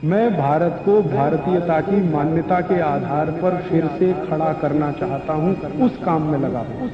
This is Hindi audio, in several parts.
मैं भारत को भारतीयता की मान्यता के आधार पर फिर से खड़ा करना चाहता हूं, उस काम में लगा हूं।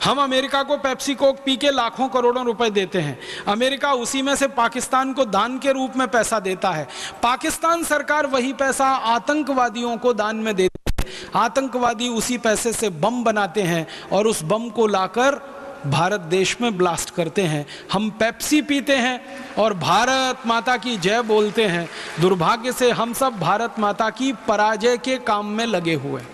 हम अमेरिका को पेप्सी कोक पी के लाखों करोड़ों रुपए देते हैं। अमेरिका उसी में से पाकिस्तान को दान के रूप में पैसा देता है। पाकिस्तान सरकार वही पैसा आतंकवादियों को दान में देती है। आतंकवादी उसी पैसे से बम बनाते हैं और उस बम को लाकर भारत देश में ब्लास्ट करते हैं। हम पेप्सी पीते हैं और भारत माता की जय बोलते हैं। दुर्भाग्य से हम सब भारत माता की पराजय के काम में लगे हुए हैं।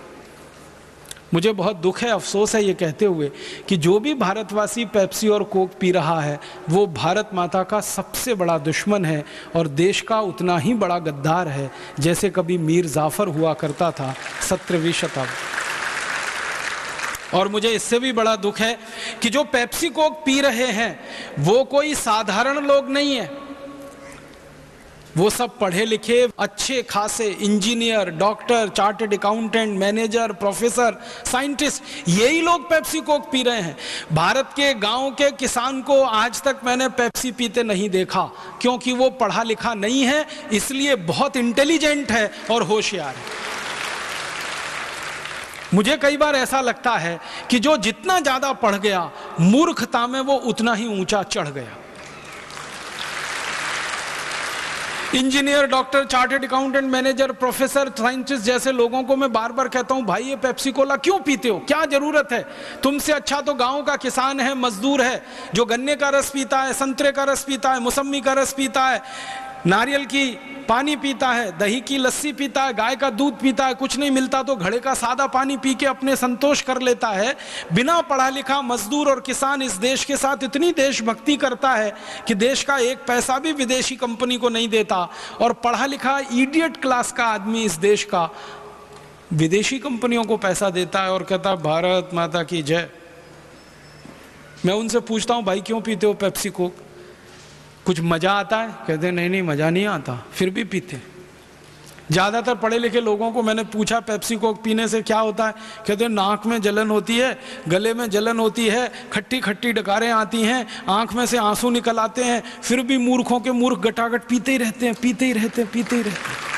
मुझे बहुत दुख है, अफसोस है ये कहते हुए कि जो भी भारतवासी पेप्सी और कोक पी रहा है वो भारत माता का सबसे बड़ा दुश्मन है और देश का उतना ही बड़ा गद्दार है जैसे कभी मीर जाफर हुआ करता था 17वीं शताब्दी। और मुझे इससे भी बड़ा दुख है कि जो पेप्सी कोक पी रहे हैं वो कोई साधारण लोग नहीं है। वो सब पढ़े लिखे अच्छे खासे engineer, doctor, chartered accountant, manager, professor, scientist, यही लोग पेप्सी कोक पी रहे हैं। भारत के गांव के किसान को आज तक मैंने पेप्सी पीते नहीं देखा, क्योंकि वो पढ़ा लिखा नहीं है, इसलिए बहुत इंटेलिजेंट है और होशियार है। मुझे कई बार ऐसा लगता है कि जो जितना ज्यादा पढ़ गया मूर्खता में वो उतना ही ऊंचा चढ़ गया। Engineer, doctor, chartered accountant, manager, professor, scientist जैसे लोगों को मैं बार बार कहता हूं, भाई ये पेप्सी कोला क्यों पीते हो, क्या जरूरत है? तुमसे अच्छा तो गांव का किसान है, मजदूर है, जो गन्ने का रस पीता है, संतरे का रस पीता है, मौसमी का रस पीता है, नारियल की पानी पीता है, दही की लस्सी पीता है, गाय का दूध पीता है, कुछ नहीं मिलता तो घड़े का सादा पानी पी के अपने संतोष कर लेता है। बिना पढ़ा लिखा मजदूर और किसान इस देश के साथ इतनी देशभक्ति करता है कि देश का एक पैसा भी विदेशी कंपनी को नहीं देता, और पढ़ा लिखा इडियट क्लास का आदमी इस देश का विदेशी कंपनियों को पैसा देता है और कहता भारत माता की जय। मैं उनसे पूछता हूं, भाई क्यों पीते हो पेप्सी कोक? कुछ मजा आता है? कहते हैं नहीं मजा नहीं आता, फिर भी पीते। ज्यादातर पढ़े लिखे लोगों को मैंने पूछा पेप्सी कोक पीने से क्या होता है, कहते हैं नाक में जलन होती है, गले में जलन होती है, खट्टी खट्टी डकारें आती हैं, आंख में से आंसू निकल आते हैं, फिर भी मूर्खों के मूर्ख गटागट पीते ही रहते हैं, पीते ही रहते हैं, पीते ही रहते हैं।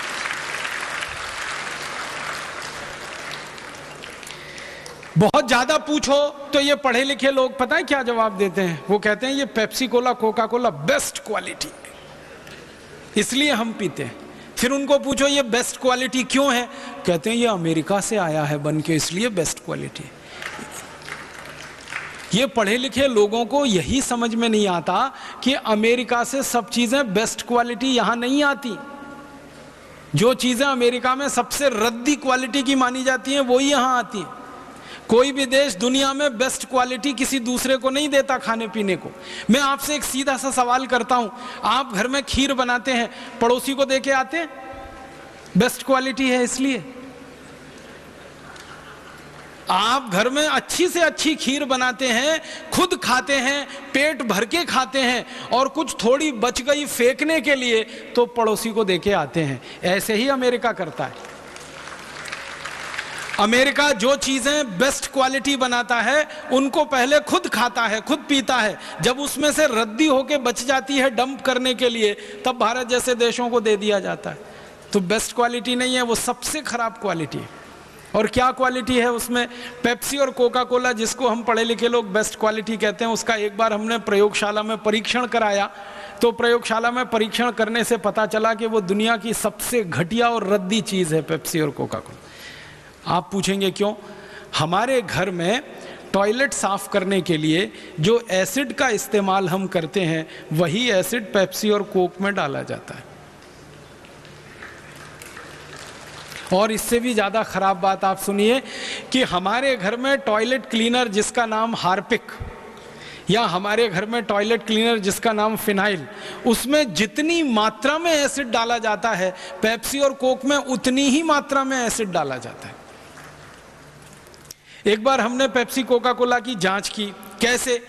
बहुत ज्यादा पूछो तो ये पढ़े लिखे लोग पता है क्या जवाब देते हैं? वो कहते हैं ये Pepsi Cola, Coca Cola best quality है, इसलिए हम पीते हैं। फिर उनको पूछो ये बेस्ट क्वालिटी क्यों है? कहते हैं ये अमेरिका से आया है बन के, इसलिए बेस्ट क्वालिटी। ये पढ़े लिखे लोगों को यही समझ में नहीं आता कि अमेरिका से सब चीजें बेस्ट क्वालिटी यहां नहीं आती। जो चीजें अमेरिका में सबसे रद्दी क्वालिटी की मानी जाती हैं वही यहां आती हैं। कोई भी देश दुनिया में बेस्ट क्वालिटी किसी दूसरे को नहीं देता खाने पीने को। मैं आपसे एक सीधा सा सवाल करता हूं, आप घर में खीर बनाते हैं, पड़ोसी को देके आते हैं? बेस्ट क्वालिटी है इसलिए। आप घर में अच्छी से अच्छी खीर बनाते हैं, खुद खाते हैं, पेट भर के खाते हैं, और कुछ थोड़ी बच गई फेंकने के लिए तो पड़ोसी को देके आते हैं। ऐसे ही अमेरिका करता है। अमेरिका जो चीजें बेस्ट क्वालिटी बनाता है उनको पहले खुद खाता है, खुद पीता है, जब उसमें से रद्दी होके बच जाती है डंप करने के लिए तब भारत जैसे देशों को दे दिया जाता है। तो बेस्ट क्वालिटी नहीं है, वो सबसे खराब क्वालिटी है। और क्या क्वालिटी है उसमें? पेप्सी और कोका कोला जिसको हम पढ़े लिखे लोग बेस्ट क्वालिटी कहते हैं, उसका एक बार हमने प्रयोगशाला में परीक्षण कराया तो प्रयोगशाला में परीक्षण करने से पता चला कि वो दुनिया की सबसे घटिया और रद्दी चीज है पेप्सी और कोका कोला। आप पूछेंगे क्यों? हमारे घर में टॉयलेट साफ करने के लिए जो एसिड का इस्तेमाल हम करते हैं वही एसिड पेप्सी और कोक में डाला जाता है। और इससे भी ज्यादा खराब बात आप सुनिए कि हमारे घर में टॉयलेट क्लीनर जिसका नाम हार्पिक, या हमारे घर में टॉयलेट क्लीनर जिसका नाम फिनाइल, उसमें जितनी मात्रा में एसिड डाला जाता है पेप्सी और कोक में उतनी ही मात्रा में एसिड डाला जाता है। एक बार हमने पेप्सी कोका कोला की जांच की। कैसे?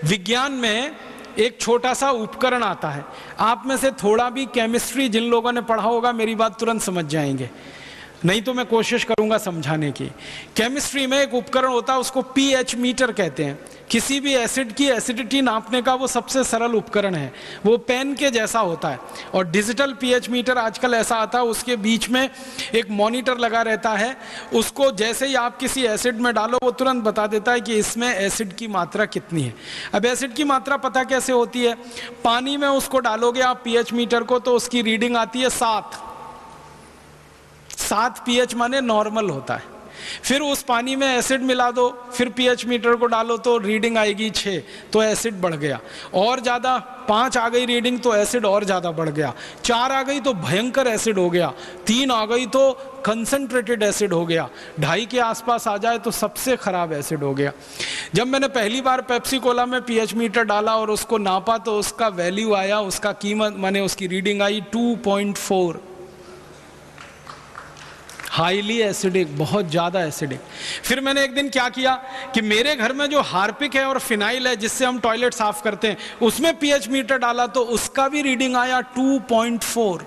विज्ञान में एक छोटा सा उपकरण आता है, आप में से थोड़ा भी केमिस्ट्री जिन लोगों ने पढ़ा होगा मेरी बात तुरंत समझ जाएंगे। नहीं तो मैं कोशिश करूंगा समझाने की। केमिस्ट्री में एक उपकरण होता है, उसको पीएच मीटर कहते हैं। किसी भी एसिड की एसिडिटी नापने का वो सबसे सरल उपकरण है, वो पेन के जैसा होता है। और डिजिटल पीएच मीटर आजकल ऐसा आता है, उसके बीच में एक मॉनिटर लगा रहता है, उसको जैसे ही आप किसी एसिड में डालो वो तुरंत बता देता है कि इसमें एसिड की मात्रा कितनी है। अब एसिड की मात्रा पता कैसे होती है? पानी में उसको डालोगे आप पीएच मीटर को, तो उसकी रीडिंग आती है 7 पीएच माने नॉर्मल होता है। फिर उस पानी में एसिड मिला दो, फिर पीएच मीटर को डालो तो रीडिंग आएगी 6, तो एसिड बढ़ गया। और ज़्यादा 5 आ गई रीडिंग तो एसिड और ज़्यादा बढ़ गया। 4 आ गई तो भयंकर एसिड हो गया। 3 आ गई तो कंसंट्रेटेड एसिड हो गया। 2.5 के आसपास आ जाए तो सबसे खराब एसिड हो गया। जब मैंने पहली बार पेप्सी कोला में पीएच मीटर डाला और उसको नापा तो उसका वैल्यू आया, उसका कीमत माने उसकी रीडिंग आई 2.4। हाईली एसिडिक, बहुत ज़्यादा एसिडिक। फिर मैंने एक दिन क्या किया कि मेरे घर में जो हार्पिक है और फिनाइल है जिससे हम टॉयलेट साफ करते हैं, उसमें पीएच मीटर डाला तो उसका भी रीडिंग आया 2.4।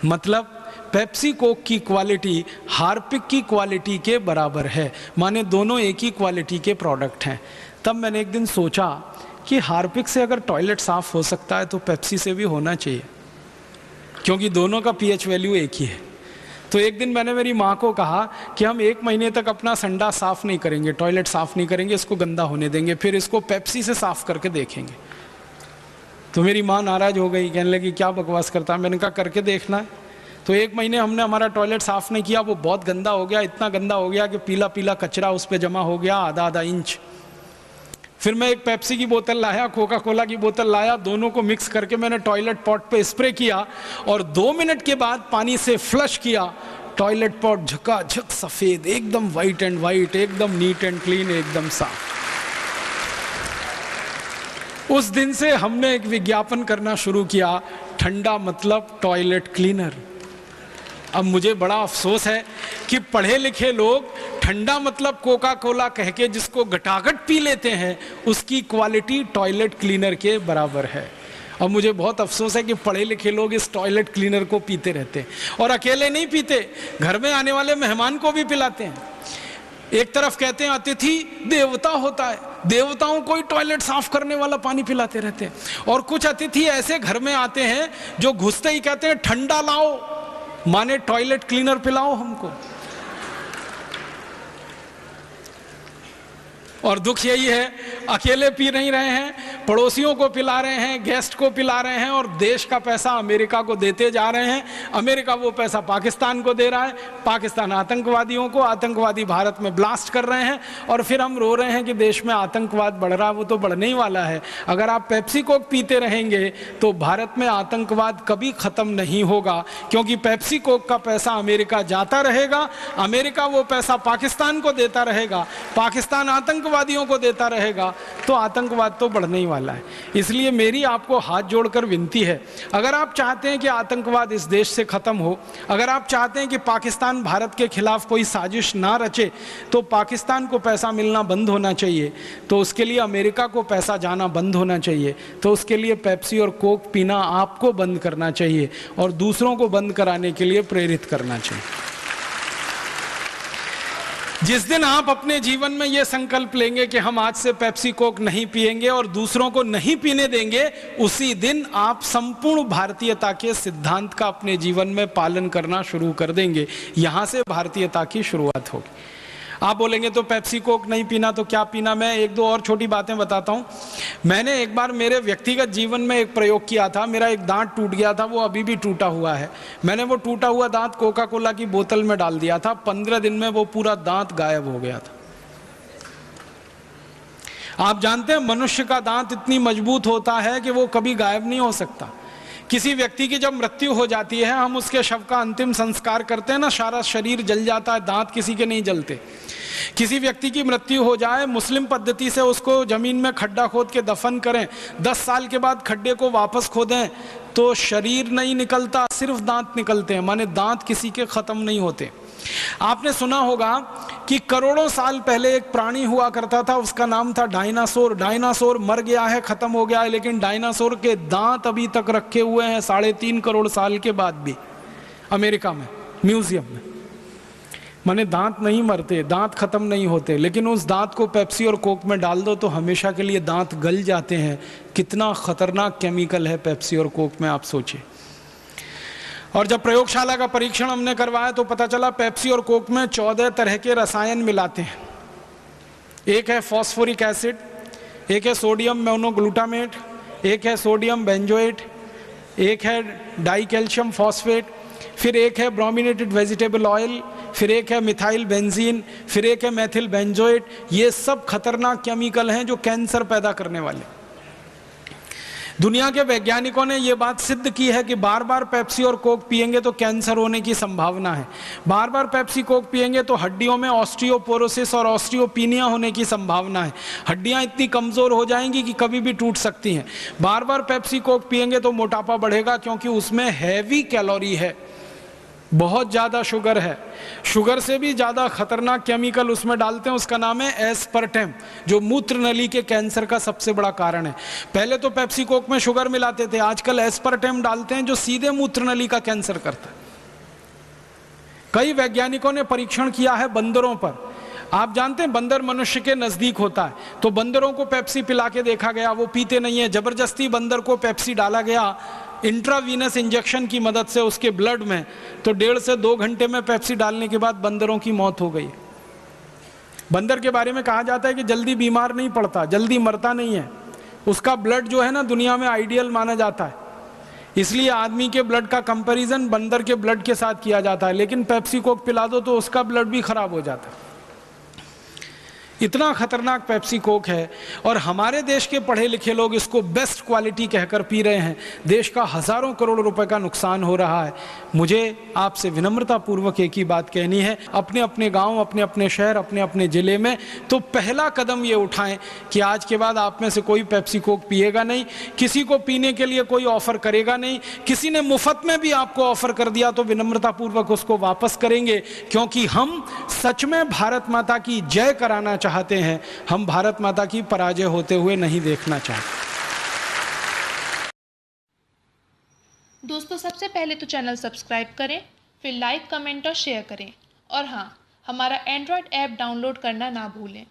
मतलब पेप्सी कोक की क्वालिटी हार्पिक की क्वालिटी के बराबर है, माने दोनों एक ही क्वालिटी के प्रोडक्ट हैं। तब मैंने एक दिन सोचा कि हार्पिक से अगर टॉयलेट साफ हो सकता है तो पेप्सी से भी होना चाहिए, क्योंकि दोनों का पीएच वैल्यू एक ही है। तो एक दिन मैंने मेरी माँ को कहा कि हम 1 महीने तक अपना संडास साफ नहीं करेंगे, टॉयलेट साफ नहीं करेंगे, इसको गंदा होने देंगे, फिर इसको पेप्सी से साफ करके देखेंगे। तो मेरी माँ नाराज हो गई, कहने लगी क्या बकवास करता है। मैंने कहा करके देखना है। तो 1 महीने हमने हमारा टॉयलेट साफ नहीं किया, वो बहुत गंदा हो गया, इतना गंदा हो गया कि पीला पीला कचरा उस पर जमा हो गया आधा इंच। फिर मैं एक पेप्सी की बोतल लाया, कोका कोला की बोतल लाया, दोनों को मिक्स करके मैंने टॉयलेट पॉट पे स्प्रे किया और 2 मिनट के बाद पानी से फ्लश किया। टॉयलेट पॉट झकाझक सफेद, एकदम वाइट एंड वाइट, एकदम नीट एंड क्लीन, एकदम साफ। उस दिन से हमने एक विज्ञापन करना शुरू किया, ठंडा मतलब टॉयलेट क्लीनर। अब मुझे बड़ा अफसोस है कि पढ़े लिखे लोग ठंडा मतलब कोका कोला कह के जिसको घटाघट पी लेते हैं, उसकी क्वालिटी टॉयलेट क्लीनर के बराबर है। और मुझे बहुत अफसोस है कि पढ़े लिखे लोग इस टॉयलेट क्लीनर को पीते रहते हैं, और अकेले नहीं पीते, घर में आने वाले मेहमान को भी पिलाते हैं। एक तरफ कहते हैं अतिथि देवता होता है, देवताओं को ही टॉयलेट साफ करने वाला पानी पिलाते रहते हैं। और कुछ अतिथि ऐसे घर में आते हैं जो घुसते ही कहते हैं ठंडा लाओ, माने टॉयलेट क्लीनर पिलाओ हमको। और दुख यही है, अकेले पी नहीं रहे हैं, पड़ोसियों को पिला रहे हैं, गेस्ट को पिला रहे हैं, और देश का पैसा अमेरिका को देते जा रहे हैं। अमेरिका वो पैसा पाकिस्तान को दे रहा है, पाकिस्तान आतंकवादियों को, आतंकवादी भारत में ब्लास्ट कर रहे हैं, और फिर हम रो रहे हैं कि देश में आतंकवाद बढ़ रहा है। वो तो बढ़ने ही वाला है। अगर आप पेप्सी कोक पीते रहेंगे तो भारत में आतंकवाद कभी खत्म नहीं होगा, क्योंकि पेप्सी कोक का पैसा अमेरिका जाता रहेगा, अमेरिका वो पैसा पाकिस्तान को देता रहेगा, पाकिस्तान आतंकवादियों को देता रहेगा, तो आतंकवाद तो बढ़ने ही वाला है। इसलिए मेरी आपको हाथ जोड़कर विनती है, अगर आप चाहते हैं कि आतंकवाद इस देश से खत्म हो, अगर आप चाहते हैं कि पाकिस्तान भारत के खिलाफ कोई साजिश ना रचे, तो पाकिस्तान को पैसा मिलना बंद होना चाहिए, तो उसके लिए अमेरिका को पैसा जाना बंद होना चाहिए, तो उसके लिए पेप्सी और कोक पीना आपको बंद करना चाहिए और दूसरों को बंद कराने के लिए प्रेरित करना चाहिए। जिस दिन आप अपने जीवन में यह संकल्प लेंगे कि हम आज से पेप्सी कोक नहीं पिएंगे और दूसरों को नहीं पीने देंगे, उसी दिन आप संपूर्ण भारतीयता के सिद्धांत का अपने जीवन में पालन करना शुरू कर देंगे। यहां से भारतीयता की शुरुआत होगी। आप बोलेंगे तो पेप्सी कोक नहीं पीना तो क्या पीना? मैं 1-2 और छोटी बातें बताता हूं। मैंने एक बार मेरे व्यक्तिगत जीवन में एक प्रयोग किया था। मेरा एक दांत टूट गया था, वो अभी भी टूटा हुआ है। मैंने वो टूटा हुआ दांत कोका कोला की बोतल में डाल दिया था। 15 दिन में वो पूरा दांत गायब हो गया था। आप जानते हैं मनुष्य का दांत इतनी मजबूत होता है कि वो कभी गायब नहीं हो सकता। किसी व्यक्ति की जब मृत्यु हो जाती है, हम उसके शव का अंतिम संस्कार करते हैं ना, सारा शरीर जल जाता है, दांत किसी के नहीं जलते। किसी व्यक्ति की मृत्यु हो जाए, मुस्लिम पद्धति से उसको जमीन में खड्डा खोद के दफन करें, 10 साल के बाद खड्डे को वापस खोदें तो शरीर नहीं निकलता, सिर्फ दांत निकलते हैं, माने दांत किसी के खत्म नहीं होते। आपने सुना होगा कि करोड़ों साल पहले एक प्राणी हुआ करता था, उसका नाम था डायनासोर। डायनासोर मर गया है, खत्म हो गया है, लेकिन डायनासोर के दांत अभी तक रखे हुए हैं 3.5 करोड़ साल के बाद भी अमेरिका में। म्यूजियम में। माने दांत नहीं मरते, दांत खत्म नहीं होते, लेकिन उस दांत को पेप्सी और कोक में डाल दो तो हमेशा के लिए दांत गल जाते हैं। कितना खतरनाक केमिकल है पेप्सी और कोक में, आप सोचिए। और जब प्रयोगशाला का परीक्षण हमने करवाया तो पता चला पेप्सी और कोक में 14 तरह के रसायन मिलाते हैं। एक है फॉस्फोरिक एसिड, एक है सोडियम मोनोग्लूटामेट, एक है सोडियम बेंजोएट, एक है डाई कैल्शियम फॉस्फेट, फिर एक है ब्रोमिनेटेड वेजिटेबल ऑयल, फिर एक है मिथाइल बेंजीन, फिर एक है मेथिल बेंजोएट। ये सब खतरनाक केमिकल हैं जो कैंसर पैदा करने वाले। दुनिया के वैज्ञानिकों ने यह बात सिद्ध की है कि बार बार पेप्सी और कोक पिएंगे तो कैंसर होने की संभावना है। बार बार पेप्सी कोक पिएंगे तो हड्डियों में ऑस्टियोपोरोसिस और ऑस्टियोपीनिया होने की संभावना है। हड्डियां इतनी कमजोर हो जाएंगी कि कभी भी टूट सकती हैं। बार बार पेप्सी कोक पिएंगे तो मोटापा बढ़ेगा, क्योंकि उसमें हैवी कैलोरी है, बहुत ज़्यादा शुगर है। शुगर से भी ज़्यादा खतरनाक केमिकल उसमें डालते हैं, उसका नाम है एस्पर्टेम, जो मूत्र नली के कैंसर का सबसे बड़ा कारण है। पहले तो पेप्सी कोक में शुगर मिलाते थे, आजकल एस्पर्टेम डालते हैं जो सीधे मूत्र नली का कैंसर करता है। कई वैज्ञानिकों ने परीक्षण किया है बंदरों पर। आप जानते हैं बंदर मनुष्य के नजदीक होता है, तो बंदरों को पेप्सी पिला के देखा गया, वो पीते नहीं है। जबरदस्ती बंदर को पेप्सी डाला गया इंट्रावीनस इंजेक्शन की मदद से उसके ब्लड में, तो 1.5 से 2 घंटे में पेप्सी डालने के बाद बंदरों की मौत हो गई। बंदर के बारे में कहा जाता है कि जल्दी बीमार नहीं पड़ता, जल्दी मरता नहीं है। उसका ब्लड जो है ना दुनिया में आइडियल माना जाता है, इसलिए आदमी के ब्लड का कंपैरिजन बंदर के ब्लड के साथ किया जाता है। लेकिन पेप्सी कोक पिला दो तो उसका ब्लड भी खराब हो जाता है। इतना खतरनाक पेप्सी कोक है, और हमारे देश के पढ़े लिखे लोग इसको बेस्ट क्वालिटी कहकर पी रहे हैं। देश का हजारों करोड़ रुपए का नुकसान हो रहा है। मुझे आपसे विनम्रता पूर्वक एक ही बात कहनी है, अपने अपने गांव, अपने अपने शहर, अपने अपने जिले में तो पहला कदम ये उठाएं कि आज के बाद आप में से कोई पेप्सी कोक पिएगा नहीं, किसी को पीने के लिए कोई ऑफर करेगा नहीं। किसी ने मुफ्त में भी आपको ऑफर कर दिया तो विनम्रता पूर्वक उसको वापस करेंगे, क्योंकि हम सच में भारत माता की जय कराना चाहते हैं। हम भारत माता की पराजय होते हुए नहीं देखना चाहते। दोस्तों, सबसे पहले तो चैनल सब्सक्राइब करें, फिर लाइक, कमेंट और शेयर करें, और हाँ, हमारा एंड्रॉयड ऐप डाउनलोड करना ना भूलें।